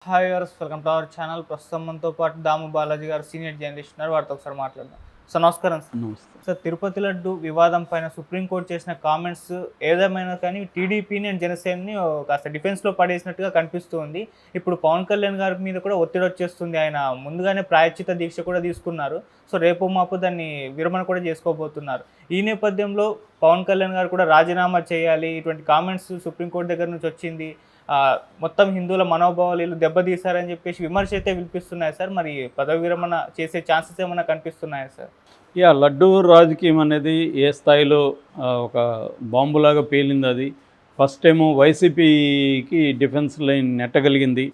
Hi viewers, welcome to our channel. ప్రస్తుతం మనతో పాటు దాము బాలాజీ గారు సీనియర్ జర్నలిస్ట్ ఉన్నారు. వారితో ఒకసారి మాట్లాడదాం. సార్ నమస్కారం. నమస్తే. సార్, తిరుపతి లడ్డు వివాదం పైన సుప్రీంకోర్టు చేసిన కామెంట్స్ ఏదేమైనా కానీ టీడీపీని అండ్ జనసేనని కాస్త డిఫెన్స్లో పడేసినట్టుగా కనిపిస్తూ ఉంది. ఇప్పుడు పవన్ కళ్యాణ్ గారి మీద కూడా ఒత్తిడి వచ్చేస్తుంది. ఆయన ముందుగానే ప్రాయశ్చిత దీక్ష కూడా తీసుకున్నారు. సో రేపు మాపు దాన్ని విరమణ కూడా చేసుకోబోతున్నారు. ఈ నేపథ్యంలో పవన్ కళ్యాణ్ గారు కూడా రాజీనామా చేయాలి, ఇటువంటి కామెంట్స్ సుప్రీంకోర్టు దగ్గర నుంచి వచ్చింది, మొత్తం హిందువుల మనోభావాలు దెబ్బతీశారని చెప్పేసి విమర్శ అయితే వినిపిస్తున్నాయి సార్. మరి పదవి విరమణ చేసే ఛాన్సెస్ ఏమైనా కనిపిస్తున్నాయా సార్? లడ్డూ రాజకీయం అనేది ఏ స్థాయిలో ఒక బాంబులాగా పేలింది. అది ఫస్ట్ టైము వైసీపీకి డిఫెన్స్ లైన్ నెట్టగలిగింది.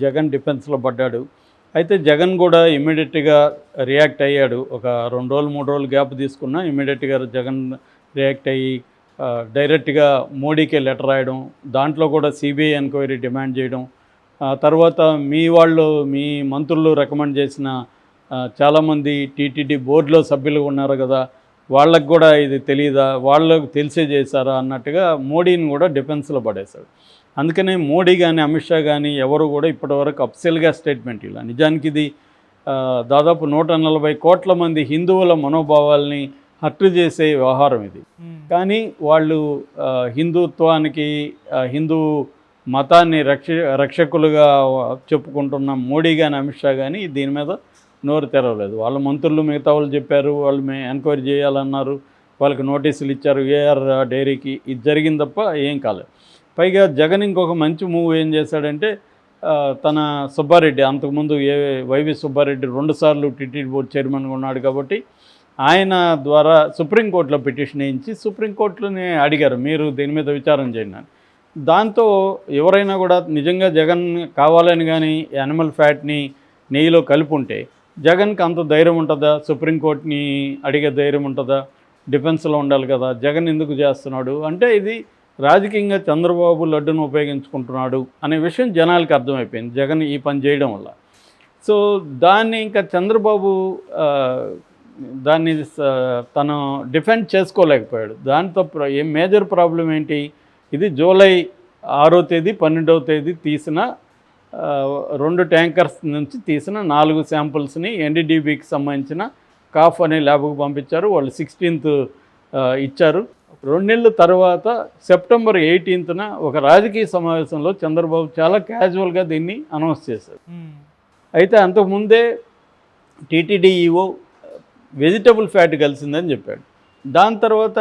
జగన్ డిఫెన్స్లో పడ్డాడు. అయితే జగన్ కూడా ఇమ్మీడియట్గా రియాక్ట్ అయ్యాడు. ఒక 2 రోజులు 3 రోజులు గ్యాప్ తీసుకున్నా ఇమ్మీడియట్గా జగన్ రియాక్ట్ అయ్యి డైరెక్ట్గా మోడీకే లెటర్ రాయడం, దాంట్లో కూడా సిబిఐ ఎంక్వైరీ డిమాండ్ చేయడం, తర్వాత మీ మంత్రులు రికమెండ్ చేసిన చాలామంది టీటీడీ బోర్డులో సభ్యులు ఉన్నారు కదా, వాళ్ళకు కూడా ఇది తెలియదా, వాళ్ళకు తెలిసే చేశారా అన్నట్టుగా మోడీని కూడా డిఫెన్స్లో పడేశాడు. అందుకనే మోడీ కానీ అమిత్ షా కానీ ఎవరు కూడా ఇప్పటివరకు అఫ్సియల్గా స్టేట్మెంట్ ఇలా. నిజానికి ఇది దాదాపు 140 కోట్ల మంది హిందువుల మనోభావాల్ని హత్య చేసే వ్యవహారం ఇది. కానీ వాళ్ళు హిందుత్వానికి, హిందూ మతాన్ని రక్షకులుగా చెప్పుకుంటున్న మోడీ కానీ అమిత్ షా కానీ దీని మీద నోరు తెరవలేదు. వాళ్ళ మంత్రులు మిగతా వాళ్ళు చెప్పారు, వాళ్ళు ఎంక్వైరీ చేయాలన్నారు, వాళ్ళకి నోటీసులు ఇచ్చారు ఏఆర్ డైరీకి. ఇది జరిగింది తప్ప ఏం కాలేదు. పైగా జగన్ ఇంకొక మంచి మూవ్ ఏం చేశాడంటే, తన సుబ్బారెడ్డి, అంతకుముందు వైవి సుబ్బారెడ్డి 2 సార్లు టీటీడీ బోర్డు చైర్మన్గా ఉన్నాడు కాబట్టి ఆయన ద్వారా సుప్రీంకోర్టులో పిటిషన్ వేయించి సుప్రీంకోర్టులోనే అడిగారు, మీరు దీని మీద విచారం చేయండి అని. దాంతో ఎవరైనా కూడా నిజంగా జగన్ కావాలని కానీ యానిమల్ ఫ్యాట్ని నెయ్యిలో కలిపి ఉంటే జగన్కి అంత ధైర్యం ఉంటుందా? సుప్రీంకోర్టుని అడిగే ధైర్యం ఉంటుందా? డిఫెన్స్లో ఉండాలి కదా. జగన్ ఎందుకు చేస్తున్నాడు అంటే ఇది రాజకీయంగా చంద్రబాబు లడ్డును ఉపయోగించుకుంటున్నాడు అనే విషయం జనాలకు అర్థమైపోయింది జగన్ ఈ పని చేయడం వల్ల. సో దాన్ని ఇంకా చంద్రబాబు దాన్ని తను డిఫెండ్ చేసుకోలేకపోయాడు. దాంతో మేజర్ ప్రాబ్లం ఏంటి, ఇది జూలై 6వ తేదీ 12వ తేదీ తీసిన 2 ట్యాంకర్స్ నుంచి తీసిన 4 శాంపుల్స్ని ఎన్డీడీబీకి సంబంధించిన కాఫ్ అనే ల్యాబ్కు పంపించారు. వాళ్ళు 16th ఇచ్చారు. 2 నెలల తర్వాత సెప్టెంబర్ 18న ఒక రాజకీయ సమావేశంలో చంద్రబాబు చాలా క్యాజువల్గా దీన్ని అనౌన్స్ చేశారు. అయితే అంతకుముందే టీటీడీ ఈఓ వెజిటబుల్ ఫ్యాట్ కలిసిందని చెప్పాడు. దాని తర్వాత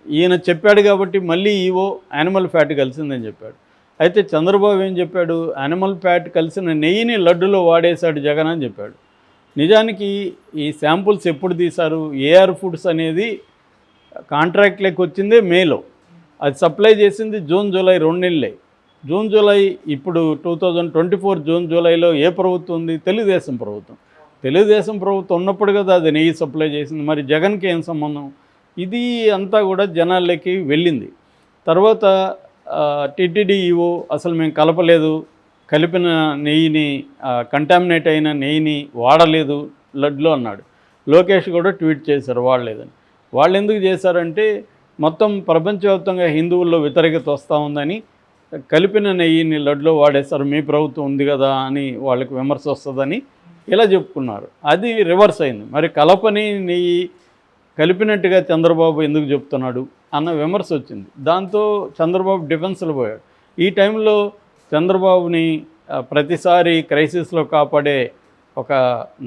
ఈయన చెప్పాడు కాబట్టి మళ్ళీ ఈవో యానిమల్ ఫ్యాట్ కలిసిందని చెప్పాడు. అయితే చంద్రబాబు ఏం చెప్పాడు, యానిమల్ ఫ్యాట్ కలిసిన నెయ్యిని లడ్డులో వాడేశాడు జగన్ అని చెప్పాడు. నిజానికి ఈ శాంపుల్స్ ఎప్పుడు తీశారు, ఏఆర్ ఫుడ్స్ అనేది కాంట్రాక్ట్ లెక్క వచ్చిందే మేలో, అది సప్లై చేసింది జూన్ జూలై 2 నెలలే. జూన్ జూలై ఇప్పుడు 2024 జూన్ జూలైలో ఏ ప్రభుత్వం ఉంది? తెలుగుదేశం ప్రభుత్వం. తెలుగుదేశం ప్రభుత్వం ఉన్నప్పుడు కదా అది నెయ్యి సప్లై చేసింది. మరి జగన్కి ఏం సంబంధం? ఇది అంతా కూడా జనాల్లోకి వెళ్ళింది. తర్వాత టీటీడీ ఈవో అసలు మేము కలపలేదు, కలిపిన నెయ్యిని, కంటామినేట్ అయిన నెయ్యిని వాడలేదు లడ్లో అన్నాడు. లోకేష్ కూడా ట్వీట్ చేశారు వాడలేదని. వాళ్ళు ఎందుకు చేశారంటే మొత్తం ప్రపంచవ్యాప్తంగా హిందువుల్లో వ్యతిరేకత వస్తూ ఉందని కలిపిన నెయ్యిని లడ్లో వాడేశారు, మీ ప్రభుత్వం ఉంది కదా అని వాళ్ళకి విమర్శ వస్తుందని ఇలా చెప్పుకున్నారు. అది రివర్స్ అయింది. మరి కలపని నెయ్యి కలిపినట్టుగా చంద్రబాబు ఎందుకు చెప్తున్నాడు అన్న విమర్శ వచ్చింది. దాంతో చంద్రబాబు డిఫెన్స్లో పోయాడు. ఈ టైంలో చంద్రబాబుని ప్రతిసారి క్రైసిస్లో కాపాడే ఒక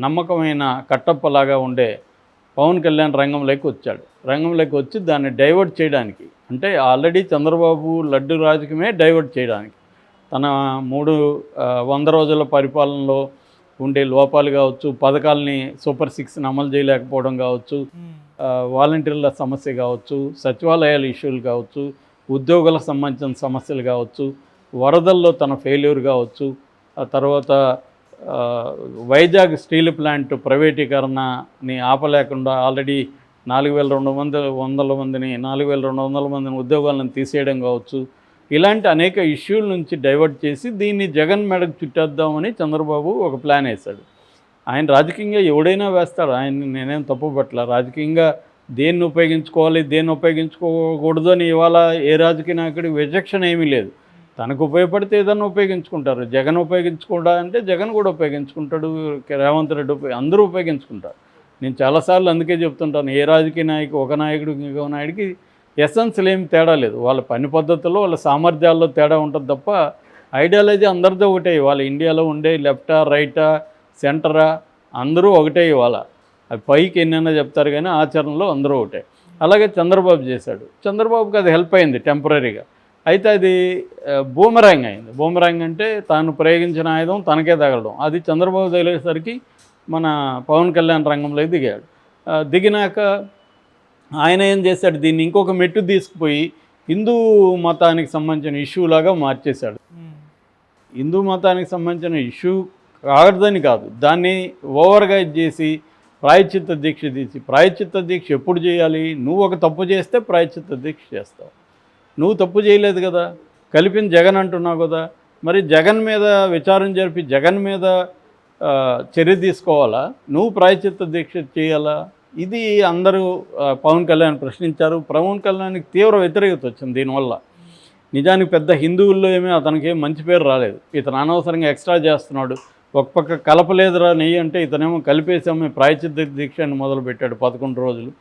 నమ్మకమైన కట్టప్పలాగా ఉండే పవన్ కళ్యాణ్ రంగంలోకి వచ్చాడు. రంగంలోకి వచ్చి దాన్ని డైవర్ట్ చేయడానికి, అంటే ఆల్రెడీ చంద్రబాబు లడ్డు రాజకీయమే డైవర్ట్ చేయడానికి, తన 100 రోజుల పరిపాలనలో ఉండే లోపాలు కావచ్చు, పథకాలని సూపర్ 6ని అమలు చేయలేకపోవడం కావచ్చు, వాలంటీర్ల సమస్య కావచ్చు, సచివాలయాల ఇష్యూలు కావచ్చు, ఉద్యోగులకు సంబంధించిన సమస్యలు కావచ్చు, వరదల్లో తన ఫెయిల్యూర్ కావచ్చు, ఆ తర్వాత వైజాగ్ స్టీల్ ప్లాంట్ ప్రైవేటీకరణని ఆపలేకుండా ఆల్రెడీ 4,200 మందిని ఉద్యోగాలను తీసేయడం కావచ్చు, ఇలాంటి అనేక ఇష్యూల నుంచి డైవర్ట్ చేసి దీన్ని జగన్ మెడకు చుట్టేద్దామని చంద్రబాబు ఒక ప్లాన్ వేశాడు. ఆయన రాజకీయంగా ఎవడైనా వేస్తాడు, ఆయన నేనేం తప్పు పట్ల. రాజకీయంగా దేన్ని ఉపయోగించుకోవాలి, దేన్ని ఉపయోగించుకోకూడదు అని ఇవాళ ఏ రాజకీయ నాయకుడికి విచక్షణ ఏమీ లేదు. తనకు ఉపయోగపడితే ఏదన్నా ఉపయోగించుకుంటారు. జగన్ ఉపయోగించుకోడా అంటే జగన్ కూడా ఉపయోగించుకుంటాడు, రేవంత్ రెడ్డి అందరూ ఉపయోగించుకుంటారు. నేను చాలాసార్లు అందుకే చెప్తుంటాను, ఏ రాజకీయ నాయకు ఒక నాయకుడు ఇంకో నాయుడికి ఎసెన్స్లు ఏమి తేడా లేదు. వాళ్ళ పని పద్ధతుల్లో వాళ్ళ సామర్థ్యాల్లో తేడా ఉంటుంది తప్ప ఐడియాలజీ అందరితో ఒకటే. వాళ్ళ ఇండియాలో ఉండే లెఫ్టా రైటా సెంటరా అందరూ ఒకటే. ఇవాళ అది పైకి ఎన్నైనా చెప్తారు కానీ ఆచరణలో అందరూ ఒకటే. అలాగే చంద్రబాబు చేశాడు. చంద్రబాబుకి అది హెల్ప్ అయింది టెంపరీగా. అయితే అది బూమరాంగ్ అయింది. బూమరాంగ్ అంటే తాను ప్రయోగించిన ఆయుధం తనకే తగలడం. అది చంద్రబాబు తగిలేసరికి మన పవన్ కళ్యాణ్ రంగంలోకి దిగాడు. దిగినాక ఆయన ఏం చేశాడు, దీన్ని ఇంకొక మెట్టు తీసుకుపోయి హిందూ మతానికి సంబంధించిన ఇష్యూ లాగా మార్చేశాడు. హిందూ మతానికి సంబంధించిన ఇష్యూ కాదని కాదు, దాన్ని ఓవర్గా చేసి ప్రాయశ్చిత్త దీక్ష తీసి, ప్రాయశ్చిత్త దీక్ష ఎప్పుడు చేయాలి? నువ్వు ఒక తప్పు చేస్తే ప్రాయశ్చిత్త దీక్ష చేస్తావు. నువ్వు తప్పు చేయలేదు కదా, కలిపిన జగన్ అంటున్నావు కదా, మరి జగన్ మీద విచారణ జరిపి జగన్ మీద చర్య తీసుకోవాలా? నువ్వు ప్రాయశ్చిత్త దీక్ష చేయాలా? ఇది అందరూ పవన్ కళ్యాణ్ ప్రశ్నించారు. పవన్ కళ్యాణ్కి తీవ్ర వ్యతిరేకత వచ్చింది దీనివల్ల. నిజానికి పెద్ద హిందువుల్లో అతనికి మంచి పేరు రాలేదు. ఇతను అనవసరంగా ఎక్స్ట్రా చేస్తున్నాడు. ఒక పక్క కలపలేదురా నెయ్యి అంటే ఇతనేమో కలిపేసాము ప్రాయశ్చిత్త దీక్షని మొదలుపెట్టాడు 11 రోజులు.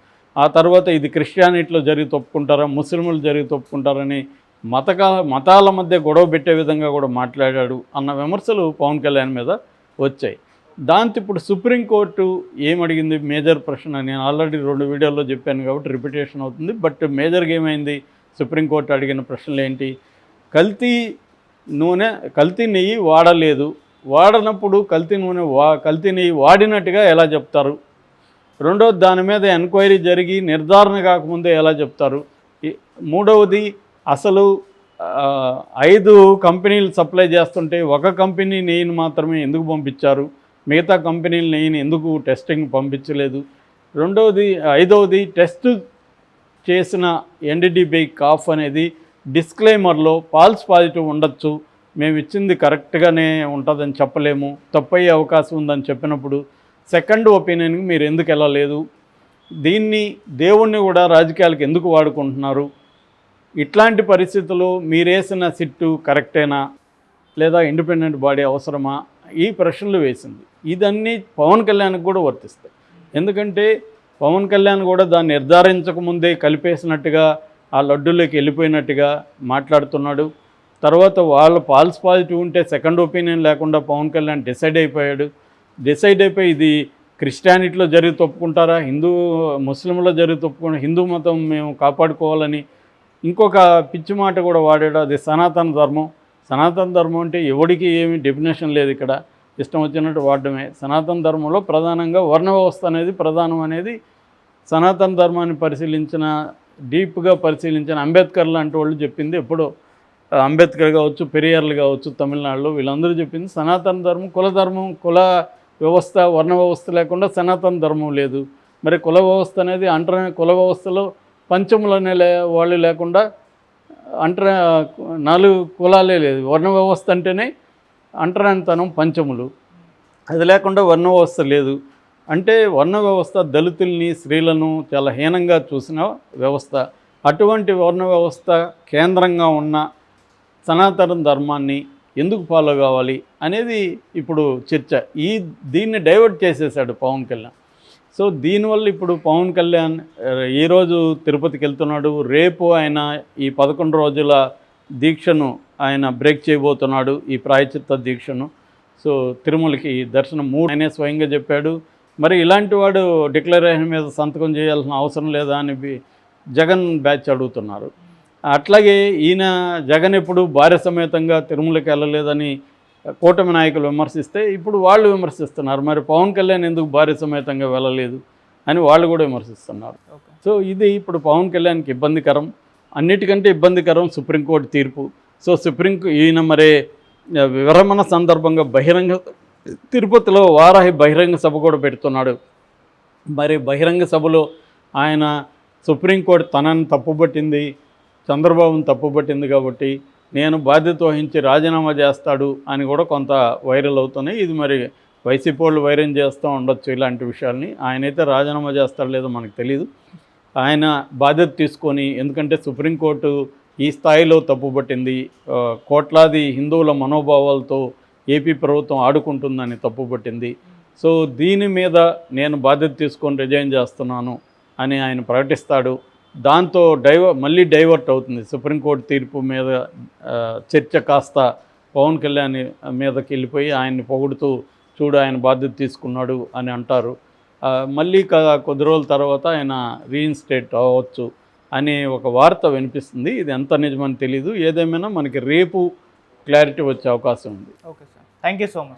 ఆ తర్వాత ఇది క్రిస్టియానిటీలో జరిగి తప్పుకుంటారా, ముస్లింలు జరిగి తప్పుకుంటారని మతాల మధ్య గొడవ పెట్టే విధంగా కూడా మాట్లాడాడు అన్న విమర్శలు పవన్ కళ్యాణ్ మీద వచ్చాయి. దాంతో ఇప్పుడు సుప్రీంకోర్టు ఏమడిగింది, మేజర్ ప్రశ్న. నేను ఆల్రెడీ 2 వీడియోల్లో చెప్పాను కాబట్టి రిపిటేషన్ అవుతుంది. బట్ మేజర్గా ఏమైంది, సుప్రీంకోర్టు అడిగిన ప్రశ్నలు ఏంటి? కల్తీ నెయ్యి వాడలేదు, వాడనప్పుడు కల్తీ నెయ్యి వాడినట్టుగా ఎలా చెప్తారు? రెండవది, దాని మీద ఎంక్వైరీ జరిగి నిర్ధారణ కాకముందే ఎలా చెప్తారు? మూడవది, అసలు 5 కంపెనీలు సప్లై చేస్తుంటే ఒక కంపెనీ నెయ్యిని మాత్రమే ఎందుకు పంపించారు, మిగతా కంపెనీల నెయ్యిని ఎందుకు టెస్టింగ్ పంపించలేదు? ఐదవది, టెస్ట్ చేసిన ఎన్డీడీబీ కాఫ్ అనేది డిస్క్లైమర్లో ఫాల్స్ పాజిటివ్ ఉండొచ్చు, మేము ఇచ్చింది కరెక్ట్గానే ఉంటుందని చెప్పలేము, తప్పయ్యే అవకాశం ఉందని చెప్పినప్పుడు సెకండ్ ఒపీనియన్కి మీరు ఎందుకు వెళ్ళలేదు? దీన్ని దేవుణ్ణి కూడా రాజకీయాలకు ఎందుకు వాడుకుంటున్నారు? ఇట్లాంటి పరిస్థితుల్లో మీరేసిన సిట్టు కరెక్టేనా లేదా ఇండిపెండెంట్ బాడీ అవసరమా? ఈ ప్రశ్నలు వేసింది. ఇదన్నీ పవన్ కళ్యాణ్కి కూడా వర్తిస్తాయి. ఎందుకంటే పవన్ కళ్యాణ్ కూడా దాన్ని నిర్ధారించకముందే కలిపేసినట్టుగా ఆ లడ్డూలోకి వెళ్ళిపోయినట్టుగా మాట్లాడుతున్నాడు. తర్వాత వాళ్ళు ఫాల్స్ పాజిటివ్ ఉంటే సెకండ్ ఒపీనియన్ లేకుండా పవన్ కళ్యాణ్ డిసైడ్ అయిపోయి ఇది క్రిస్టియానిటీలో జరిగి తప్పుకుంటారా, ముస్లింలో జరిగి తప్పుకుంటారా, హిందూ మతం మేము కాపాడుకోవాలని ఇంకొక పిచ్చి మాట కూడా వాడాడు. అది సనాతన ధర్మం. సనాతన ధర్మం అంటే ఎవడికి ఏమి డెఫినేషన్ లేదు, ఇక్కడ ఇష్టం వచ్చినట్టు వాడడమే. సనాతన ధర్మంలో ప్రధానంగా వర్ణ వ్యవస్థ అనేది ప్రధానం అనేది సనాతన ధర్మాన్ని డీప్గా పరిశీలించిన అంబేద్కర్ లాంటి వాళ్ళు చెప్పింది. ఎప్పుడో అంబేద్కర్ కావచ్చు, పెరియార్లు కావచ్చు తమిళనాడులో, వీళ్ళందరూ చెప్పింది సనాతన ధర్మం. కుల వ్యవస్థ వర్ణ వ్యవస్థ లేకుండా సనాతన ధర్మం లేదు. మరి కుల వ్యవస్థ అనేది కుల వ్యవస్థలో పంచములు అనే వాళ్ళు లేకుండా 4 కులాలే లేదు. వర్ణ వ్యవస్థ అంటేనే అంటరానితనం, పంచములు, అది లేకుండా వర్ణ వ్యవస్థ లేదు. అంటే వర్ణ వ్యవస్థ దళితుల్ని స్త్రీలను చాలా హీనంగా చూసిన వ్యవస్థ. అటువంటి వర్ణ వ్యవస్థ కేంద్రంగా ఉన్న సనాతన ధర్మాన్ని ఎందుకు ఫాలో కావాలి అనేది ఇప్పుడు చర్చ. దీన్ని డైవర్ట్ చేసేసాడు పవన్ కళ్యాణ్. సో దీనివల్ల ఇప్పుడు పవన్ కళ్యాణ్ ఈరోజు తిరుపతికి వెళ్తున్నాడు. రేపు ఆయన ఈ 11 రోజుల దీక్షను ఆయన బ్రేక్ చేయబోతున్నాడు, ఈ ప్రాయశ్చిత్త దీక్షను. సో తిరుమలకి దర్శనం 3 ఆయనే స్వయంగా చెప్పాడు. మరి ఇలాంటి వాడు డిక్లరేషన్ మీద సంతకం చేయాల్సిన అవసరం లేదా అని జగన్ బ్యాచ్ అడుగుతున్నారు. అట్లాగే జగన్ ఎప్పుడు భార్య సమేతంగా తిరుమలకి వెళ్ళలేదని కూటమి నాయకులు విమర్శిస్తే ఇప్పుడు వాళ్ళు విమర్శిస్తున్నారు. మరి పవన్ కళ్యాణ్ ఎందుకు భార్య సమేతంగా వెళ్ళలేదు అని వాళ్ళు కూడా విమర్శిస్తున్నారు. సో ఇది ఇప్పుడు పవన్ కళ్యాణ్కి ఇబ్బందికరం. అన్నిటికంటే ఇబ్బందికరం సుప్రీంకోర్టు తీర్పు. సో మరి విరమణ సందర్భంగా తిరుపతిలో వారాహి బహిరంగ సభ కూడా పెడుతున్నాడు. మరి బహిరంగ సభలో ఆయన సుప్రీంకోర్టు తనని తప్పుపట్టింది, చంద్రబాబును తప్పుపట్టింది కాబట్టి నేను బాధ్యత వహించి రాజీనామా చేస్తాడు అని కూడా కొంత వైరల్ అవుతున్నాయి. ఇది మరి వైసీపీ వాళ్ళు వైరల్ చేస్తూ ఉండొచ్చు ఇలాంటి విషయాల్ని. ఆయనైతే రాజీనామా చేస్తాడో లేదో మనకు తెలియదు. ఆయన బాధ్యత తీసుకొని, ఎందుకంటే సుప్రీంకోర్టు ఈ స్థాయిలో తప్పుపట్టింది, కోట్లాది హిందువుల మనోభావాలతో ఏపీ ప్రభుత్వం ఆడుకుంటుందని తప్పుపట్టింది. సో దీని మీద నేను బాధ్యత తీసుకొని రిజైన్ చేస్తున్నాను అని ఆయన ప్రకటిస్తాడు. దాంతో మళ్ళీ డైవర్ట్ అవుతుంది. సుప్రీంకోర్టు తీర్పు మీద చర్చ కాస్త పవన్ కళ్యాణ్ మీదకి వెళ్ళిపోయి ఆయన్ని పొగుడుతూ చూడు ఆయన బాధ్యత తీసుకున్నాడు అని అంటారు. మళ్ళీ కొద్ది రోజుల తర్వాత ఆయన రీఇన్స్టేట్ అవ్వచ్చు అనే ఒక వార్త వినిపిస్తుంది. ఇది ఎంత నిజమని తెలీదు. ఏదేమైనా మనకి రేపు క్లారిటీ వచ్చే అవకాశం ఉంది. Okay sir, thank you so much.